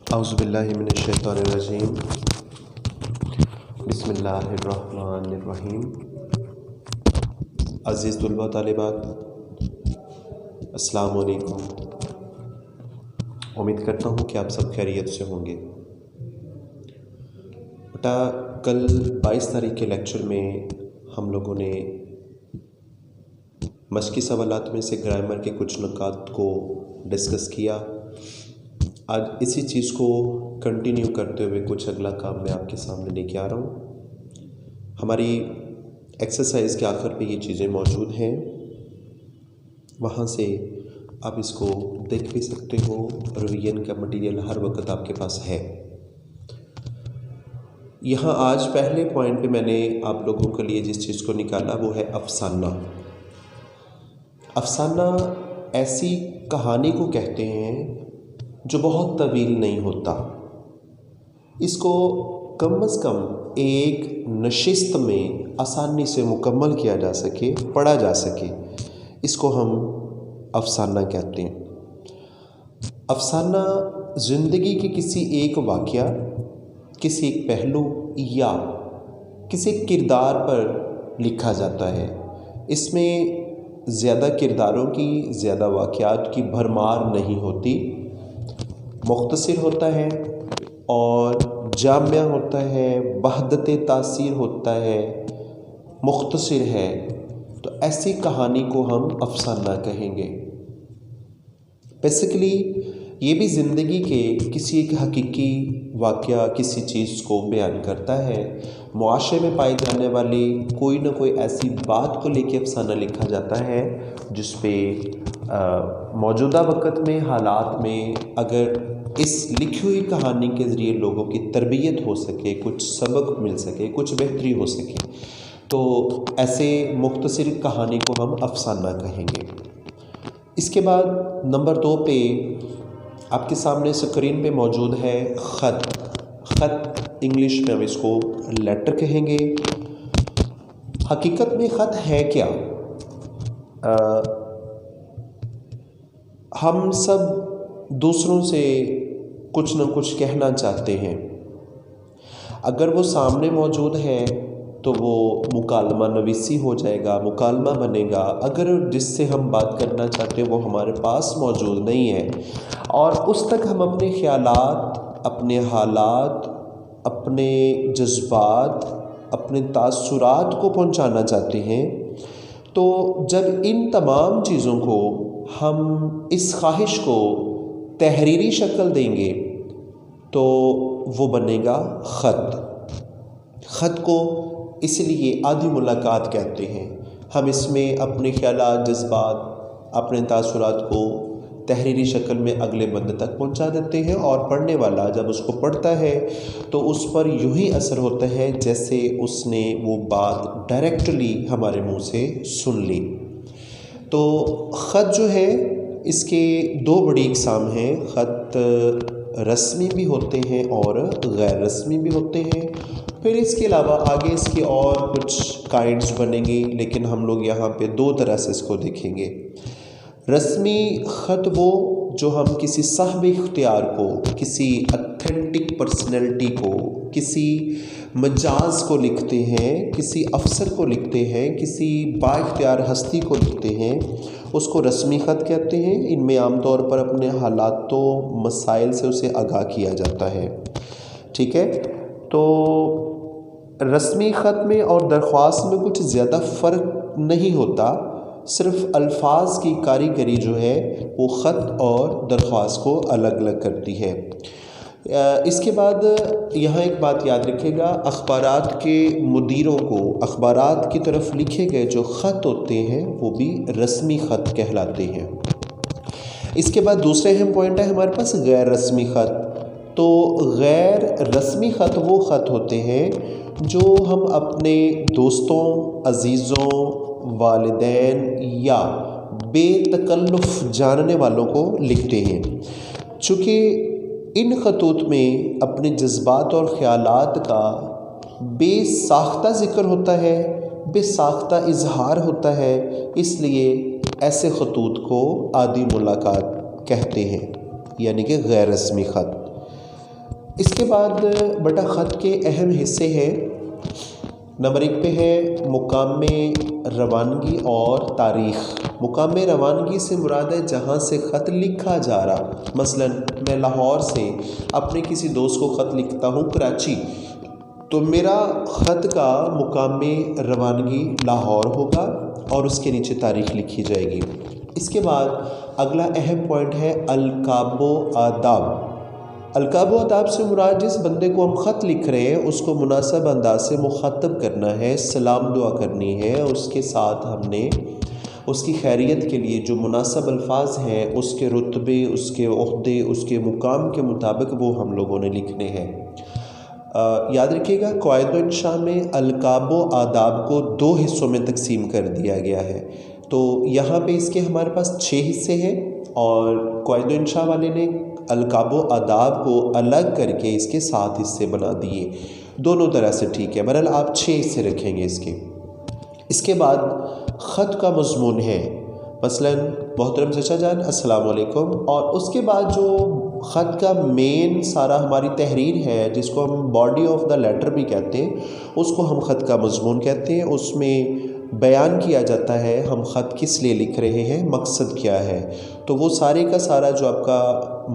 औज़ुबिल्लाहिमिनश्शैतानिर्रजीम बिस्मिल्लाहिर्रहमानिर्रहीम। अज़ीज़ तुलबा तालिबात, अस्सलामु अलैकुम। उम्मीद करता हूँ कि आप सब खैरियत से होंगे। बेटा, कल 22 तारीख के लेक्चर में हम लोगों ने मशक़ी सवालात में से ग्रामर के कुछ नुकात को डिस्कस किया। आज इसी चीज़ को कंटिन्यू करते हुए कुछ अगला काम मैं आपके सामने लेके आ रहा हूँ। हमारी एक्सरसाइज के आखिर पे ये चीज़ें मौजूद हैं, वहाँ से आप इसको देख भी सकते हो। रिवीजन का मटेरियल हर वक्त आपके पास है। यहाँ आज पहले पॉइंट पे मैंने आप लोगों के लिए जिस चीज़ को निकाला वो है अफसाना। अफसाना ऐसी कहानी को कहते हैं जो बहुत तवील नहीं होता। इसको कम से कम एक नशिस्त में आसानी से मुकम्मल किया जा सके, पढ़ा जा सके, इसको हम अफसाना कहते हैं। अफसाना ज़िंदगी के किसी एक वाक़या, किसी एक पहलू या किसी किरदार पर लिखा जाता है। इसमें ज़्यादा किरदारों की, ज़्यादा वाक़यात की भरमार नहीं होती, मुख्तसर होता है और जामिया होता है, वहदत तासीर होता है, मुख्तसर है। तो ऐसी कहानी को हम अफसाना कहेंगे। बेसिकली ये भी ज़िंदगी के किसी एक हकीकी वाक़या, किसी चीज़ को बयान करता है। मुआशरे में पाई जाने वाली कोई ना कोई ऐसी बात को लेके अफसाना लिखा जाता है जिस पे मौजूदा वक़्त में, हालात में अगर इस लिखी हुई कहानी के ज़रिए लोगों की तरबियत हो सके, कुछ सबक मिल सके, कुछ बेहतरी हो सके, तो ऐसे मुख्तसर कहानी को हम अफसाना कहेंगे। इसके बाद नंबर 2 पे आपके सामने स्क्रीन पे मौजूद है ख़त। ख़त इंग्लिश में हम इसको लेटर कहेंगे। हकीकत में ख़त है क्या? हम सब दूसरों से कुछ न कुछ कहना चाहते हैं। अगर वो सामने मौजूद है तो वो मुकालमा नवीसी हो जाएगा, मुकालमा बनेगा। अगर जिससे हम बात करना चाहते हैं वो हमारे पास मौजूद नहीं है और उस तक हम अपने ख़यालात, अपने हालात, अपने जज्बात, अपने तासुरात को पहुंचाना चाहते हैं, तो जब इन तमाम चीज़ों को हम इस ख्वाहिश को तहरीरी शक्ल देंगे तो वो बनेगा ख़त। ख़त को इसलिए आधी मुलाकात कहते हैं। हम इसमें अपने ख़यालात, जज्बात, अपने तासुरात को तहरीरी शक्ल में अगले बंदे तक पहुंचा देते हैं और पढ़ने वाला जब उसको पढ़ता है तो उस पर यूँ ही असर होता है जैसे उसने वो बात डायरेक्टली हमारे मुँह से सुन ली। तो ख़त जो है इसके 2 बड़ी इक़साम हैं। ख़त रस्मी भी होते हैं और गैर रस्मी भी होते हैं। फिर इसके अलावा आगे इसके और कुछ काइंड्स बनेंगे, लेकिन हम लोग यहाँ पे 2 तरह से इसको देखेंगे। रस्मी ख़त वो जो हम किसी साहिब इख्तियार को, किसी ऑथेंटिक पर्सनैलिटी को, किसी मजाज को लिखते हैं, किसी अफसर को लिखते हैं, किसी बाइख्तियार हस्ती को लिखते हैं, उसको रस्मी ख़त कहते हैं। इनमें आमतौर पर अपने हालातों, मसाइल से उसे आगाह किया जाता है। ठीक है, तो रस्मी ख़त में और दरख्वास्त में कुछ ज़्यादा फ़र्क नहीं होता, सिर्फ़ अल्फाज की कारीगरी जो है वो ख़त और दरख्वास्त को अलग अलग करती है। इसके बाद यहाँ एक बात याद रखिएगा, अखबारात के मुदीरों को अखबारात की तरफ लिखे गए जो ख़त होते हैं वो भी रस्मी ख़त कहलाते हैं। इसके बाद दूसरे अहम पॉइंट है हमारे पास गैर रस्मी ख़त। तो गैर रस्मी ख़त वो ख़त होते हैं जो हम अपने दोस्तों, अजीज़ों, वालिदैन या बेतकल्लुफ़ जानने वालों को लिखते हैं। चूँकि इन ख़तूत में अपने जज्बात और ख़यालात का बेसाख्ता ज़िक्र होता है, बेसाख्ता इजहार होता है, इसलिए ऐसे ख़तूत को आधी मुलाकात कहते हैं, यानी कि गैर रस्मी ख़त। इसके बाद बेटा ख़त के अहम हिस्से हैं। नंबर 1 पे है मुकाम रवानगी और तारीख़। मुकाम रवानगी से मुराद है जहाँ से ख़त लिखा जा रहा। मसलन मैं लाहौर से अपने किसी दोस्त को ख़त लिखता हूँ कराची, तो मेरा ख़त का मुकाम रवानगी लाहौर होगा और उसके नीचे तारीख़ लिखी जाएगी। इसके बाद अगला अहम पॉइंट है अलकाबो आदाब। अलकाबो आदाब से मुराद जिस बंदे को हम ख़त लिख रहे हैं उसको मुनासिब अंदाज से मुखातब करना है, सलाम दुआ करनी है, उसके साथ हमने उसकी खैरियत के लिए जो मुनासिब अल्फाज हैं उसके रुतबे, उसके ओहदे, उसके मुकाम के मुताबिक वो हम लोगों ने लिखने हैं। याद रखिएगा क़वाइद इंशा में अलकाबो आदाब को 2 हिस्सों में तकसीम कर दिया गया है। तो यहाँ पे इसके हमारे पास 6 हिस्से हैं और क़वाइद इंशा वाले ने अलकाबो आदाब को अलग करके इसके 7 हिस्से बना दिए। दोनों तरह से ठीक है, बहरहाल आप 6 हिस्से रखेंगे इसके। इसके बाद ख़त का मज़मून है, मसलन मोहतरम चचा जान अस्सलाम वालेकुम, और उसके बाद जो ख़त का मेन सारा हमारी तहरीर है जिसको हम बॉडी ऑफ द लेटर भी कहते हैं, उसको हम ख़त का मज़मून कहते हैं। उसमें बयान किया जाता है हम ख़त किस लिए लिख रहे हैं, मकसद क्या है। तो वो सारे का सारा जो आपका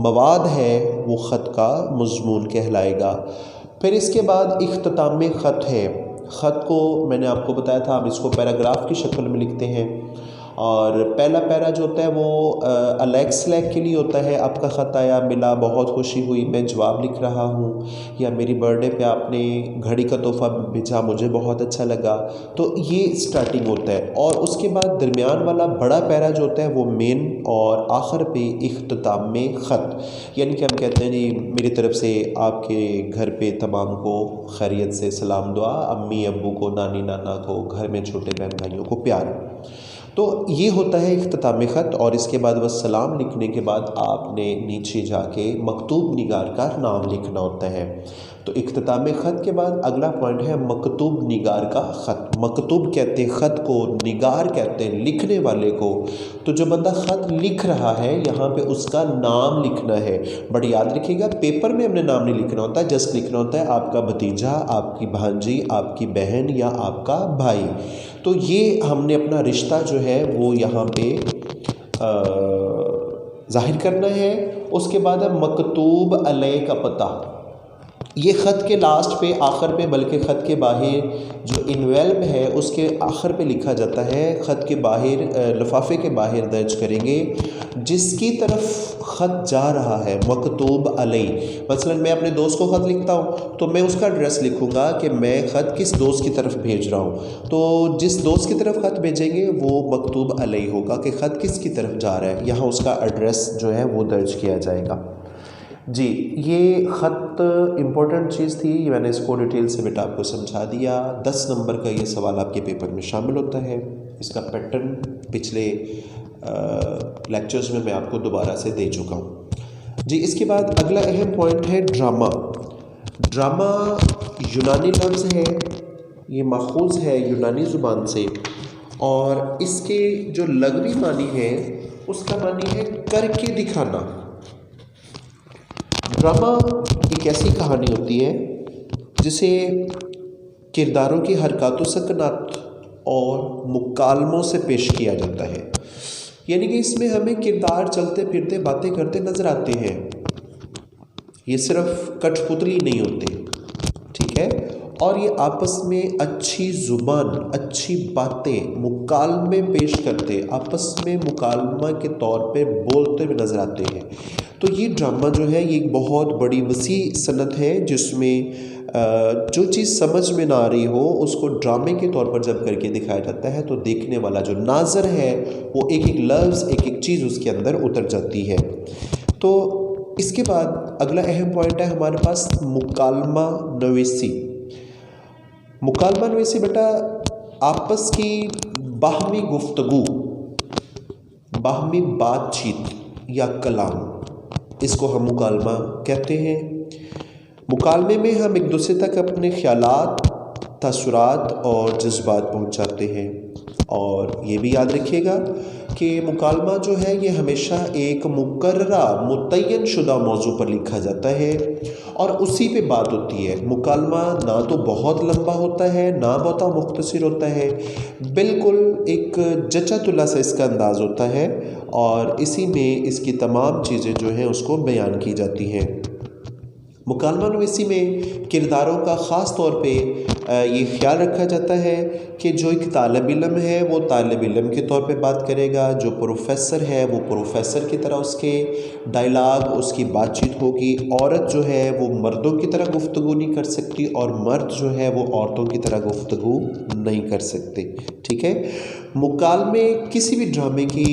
मवाद है वो ख़त का मज़मून कहलाएगा। फिर इसके बाद इख्तिताम ख़त है। ख़त को मैंने आपको बताया था हम इसको पैराग्राफ की शक्ल में लिखते हैं और पहला पैरा जो होता है वो अलैक्सलैक के लिए होता है। आपका ख़त आया, मिला, बहुत खुशी हुई, मैं जवाब लिख रहा हूँ, या मेरी बर्थडे पे आपने घड़ी का तोहफ़ा भेजा, मुझे बहुत अच्छा लगा। तो ये स्टार्टिंग होता है और उसके बाद दरमियान वाला बड़ा पैरा जो होता है वो मेन और आखिर पे इख्तिताम ख़त, यानी कि हम कहते हैं जी मेरी तरफ से आपके घर पे तमाम को खैरियत से सलाम दुआ, अम्मी अब्बू को, नानी नाना को, घर में छोटे बहन भाइयों को प्यार। तो ये होता है इख्तिताम ख़त। और इसके बाद बस सलाम लिखने के बाद आपने नीचे जाके मकतूब निगार का नाम लिखना होता है। तो इख्तिताम ख़त के बाद अगला पॉइंट है मकतूब निगार का ख़त। मकतूब कहते हैं ख़त को, निगार कहते हैं लिखने वाले को। तो जो बंदा ख़त लिख रहा है यहाँ पे उसका नाम लिखना है। बट याद रखिएगा पेपर में हमने नाम नहीं लिखना होता, जस्ट लिखना होता है आपका भतीजा, आपकी भांजी, आपकी बहन या आपका भाई। तो ये हमने अपना रिश्ता जो है वो यहाँ पे ज़ाहिर करना है। उसके बाद है मकतूब अलैह का पता। ये ख़त के लास्ट पे, आखिर पे, बल्कि ख़त के बाहर जो इन्वेल्प है उसके आखिर पे लिखा जाता है। ख़त के बाहर, लिफाफे के बाहर दर्ज करेंगे जिसकी तरफ ख़त जा रहा है, मकतूब अलैह। मसलन मैं अपने दोस्त को ख़त लिखता हूँ तो मैं उसका एड्रेस लिखूँगा कि मैं ख़त किस दोस्त की तरफ भेज रहा हूँ। तो जिस दोस्त की तरफ ख़त भेजेंगे वो मकतूब अलैह होगा कि ख़त किस की तरफ जा रहा है, यहाँ उसका एड्रेस जो है वो दर्ज किया जाएगा। जी, ये ख़त इम्पोर्टेंट चीज़ थी, ये मैंने इसको डिटेल से बेटा आपको समझा दिया। 10 नंबर का ये सवाल आपके पेपर में शामिल होता है। इसका पैटर्न पिछले लेक्चर्स में मैं आपको दोबारा से दे चुका हूँ। जी, इसके बाद अगला अहम पॉइंट है ड्रामा। ड्रामा यूनानी लफ्ज़ है, ये माखूज़ है यूनानी ज़ुबान से और इसके जो लगवी मानी है उसका मानी है करके दिखाना। ड्रामा एक ऐसी कहानी होती है जिसे किरदारों की हरकत सकनात और मुकालमों से पेश किया जाता है। यानी कि इसमें हमें किरदार चलते फिरते बातें करते नज़र आते हैं, ये सिर्फ कठपुतली नहीं होते, ठीक है। और ये आपस में अच्छी ज़ुबान, अच्छी बातें, मुकालमे पेश करते, आपस में मुकालमा के तौर पे बोलते हुए नज़र आते हैं। तो ये ड्रामा जो है ये एक बहुत बड़ी वसी सनत है जिसमें जो चीज़ समझ में ना आ रही हो उसको ड्रामे के तौर पर जब करके दिखाया जाता है तो देखने वाला जो नाज़र है वो एक एक लफ्ज़, एक एक चीज़ उसके अंदर उतर जाती है। तो इसके बाद अगला अहम पॉइंट है हमारे पास मुकालमा नवीसी। मुकालमा नवीसी बेटा आपस की बाहमी गुफ्तगू, बाहमी बातचीत या कलाम, इसको हम मुकालमा कहते हैं। मुकालमे में हम एक दूसरे तक अपने ख्यालात, तसुरात और जज्बात पहुंचाते हैं। और ये भी याद रखिएगा कि मुकालमा जो है ये हमेशा एक मुकर्ररा मुतय्यन शुदा मौजू पर लिखा जाता है और उसी पे बात होती है। मुकालमा ना तो बहुत लंबा होता है ना बहुत मुख्तसर होता है, बिल्कुल एक जचा तुला सा इसका अंदाज़ होता है और इसी में इसकी तमाम चीज़ें जो हैं उसको बयान की जाती हैं। मुकालमा नवीसी में किरदारों का ख़ास तौर पे ये ख्याल रखा जाता है कि जो एक तालिब इल्म है वो तालिब इल्म के तौर पे बात करेगा, जो प्रोफेसर है वो प्रोफेसर की तरह उसके डायलॉग उसकी बातचीत होगी। औरत जो है वो मर्दों की तरह गुफ्तगू नहीं कर सकती और मर्द जो है वो औरतों की तरह गुफ्तगू नहीं कर सकते। ठीक है, मुकालमे किसी भी ड्रामे की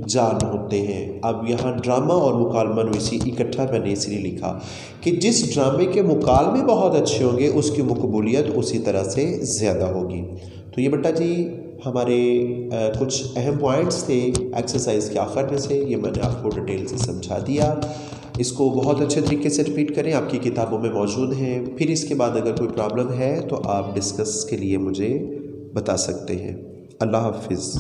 जान होते हैं। अब यहाँ ड्रामा और मुकालमा नवीसी इकट्ठा मैंने इसलिए लिखा कि जिस ड्रामे के मुकालमे बहुत अच्छे होंगे उसकी मकबूलियत उसी तरह से ज़्यादा होगी। तो ये बेटा जी हमारे कुछ अहम पॉइंट्स थे एक्सरसाइज के आखिर में से, ये मैंने आपको डिटेल से समझा दिया। इसको बहुत अच्छे तरीके से रिपीट करें, आपकी किताबों में मौजूद हैं। फिर इसके बाद अगर कोई प्रॉब्लम है तो आप डिस्कस के लिए मुझे बता सकते हैं। अल्लाह हाफिज़।